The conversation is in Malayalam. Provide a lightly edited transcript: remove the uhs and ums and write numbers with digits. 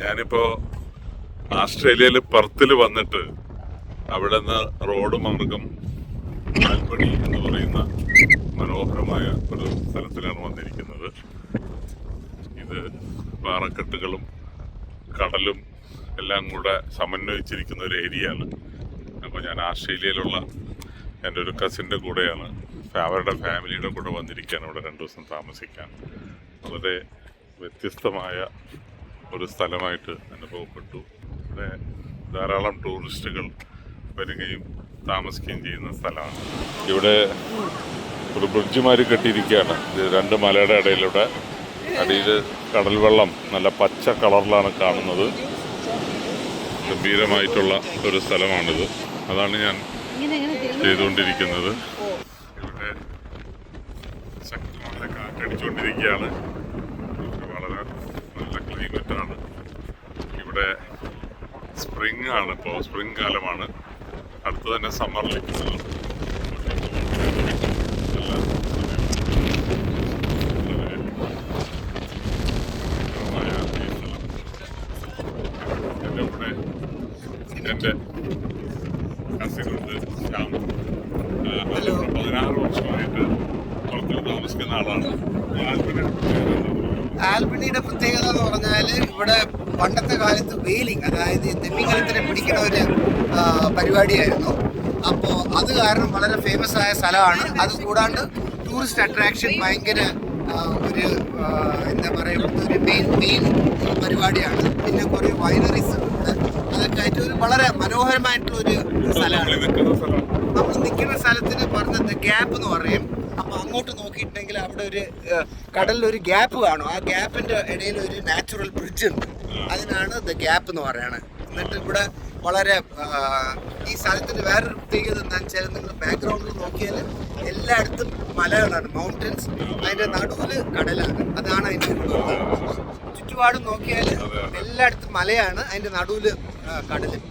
ഞാനിപ്പോ ആസ്ട്രേലിയയിൽ പെർത്തിൽ വന്നിട്ട് അവിടെ നിന്ന് റോഡ് മാർഗം ആൽബണി എന്ന് പറയുന്ന മനോഹരമായ ഒരു സ്ഥലത്തിലാണ് വന്നിരിക്കുന്നത്. ഇത് പാറക്കെട്ടുകളും കടലും എല്ലാം കൂടെ സമന്വയിച്ചിരിക്കുന്ന ഒരു ഏരിയയാണ്. അപ്പോൾ ഞാൻ ആസ്ട്രേലിയയിലുള്ള എൻ്റെ ഒരു കസിൻ്റെ കൂടെയാണ്, അവരുടെ ഫാമിലിയുടെ കൂടെ വന്നിരിക്കുകയാണ് ഇവിടെ 2 ദിവസം താമസിക്കാൻ. വളരെ വ്യത്യസ്തമായ ഒരു സ്ഥലമായിട്ട് അനുഭവപ്പെട്ടു. ഇവിടെ ധാരാളം ടൂറിസ്റ്റുകൾ വരികയും താമസിക്കുകയും ചെയ്യുന്ന സ്ഥലമാണ്. ഇവിടെ ഒരു ബ്രിഡ്ജ് മാതിരി കെട്ടിയിരിക്കുകയാണ്. ഇത് 2 മലയുടെ ഇടയിലൂടെ അടിയിൽ കടൽ വെള്ളം നല്ല പച്ച കളറിലാണ് കാണുന്നത്. ഗംഭീരമായിട്ടുള്ള ഒരു സ്ഥലമാണിത്. അതാണ് ഞാൻ ചെയ്തുകൊണ്ടിരിക്കുന്നത്. ഇവിടെ ശക്തമായ കാറ്റടിച്ചുകൊണ്ടിരിക്കുകയാണ്. വളരെ നല്ല ക്ലൈമറ്റാണ്. ഇവിടെ സ്പ്രിംഗ് ആണ്, ഇപ്പോൾ സ്പ്രിംഗ് കാലമാണ്. അടുത്ത് തന്നെ സമ്മറിലേക്ക് എൻ്റെ കസിനുണ്ട് ശ്യാം. 16 വർഷമായിട്ട് പുറത്തിൽ താമസിക്കുന്ന ആളാണ്. ആൽബണിയുടെ പ്രത്യേകത എന്ന് പറഞ്ഞാൽ ഇവിടെ പണ്ടത്തെ കാലത്ത് വെയിലിംഗ്, അതായത് തിമിംഗലത്തിനെ പിടിക്കുന്ന ഒരു പരിപാടിയായിരുന്നു. അപ്പോൾ അത് കാരണം വളരെ ഫേമസ് ആയ സ്ഥലമാണ്. അത് കൂടാണ്ട് ടൂറിസ്റ്റ് അട്രാക്ഷൻ ഭയങ്കര ഒരു എന്താ പറയുക, ഒരു മെയിൻ പരിപാടിയാണ്. പിന്നെ കുറേ വൈനറീസ് ഉണ്ട്. അതൊക്കെ ആയിട്ട് ഒരു വളരെ മനോഹരമായിട്ടുള്ള ഒരു സ്ഥലമാണ്. നമ്മൾ നിൽക്കുന്ന സ്ഥലത്തിന് പറഞ്ഞത് ഗ്യാപ്പ് എന്ന് പറയും. അപ്പോൾ അങ്ങോട്ട് നോക്കിയിട്ടുണ്ടെങ്കിൽ അവിടെ ഒരു കടലിലൊരു ഗ്യാപ്പ് കാണും. ആ ഗ്യാപ്പിൻ്റെ ഇടയിൽ ഒരു നാച്ചുറൽ ബ്രിഡ്ജ് ഉണ്ട്. അതിനാണ് ദ ഗ്യാപ്പ് എന്ന് പറയുന്നത്. എന്നിട്ട് ഇവിടെ വളരെ ഈ സ്ഥലത്തിൻ്റെ വേറൊരു പ്രത്യേകത എന്താണെന്ന് വെച്ചാൽ, നിങ്ങൾ ബാക്ക്ഗ്രൗണ്ടിൽ നോക്കിയാൽ എല്ലായിടത്തും മലകളാണ്, മൗണ്ടൻസ്. അതിൻ്റെ നടുവിൽ കടലാണ്. അതാണ് അതിൻ്റെ ചുറ്റുപാടും നോക്കിയാൽ എല്ലായിടത്തും മലയാണ്, അതിൻ്റെ നടുവിൽ കടലും.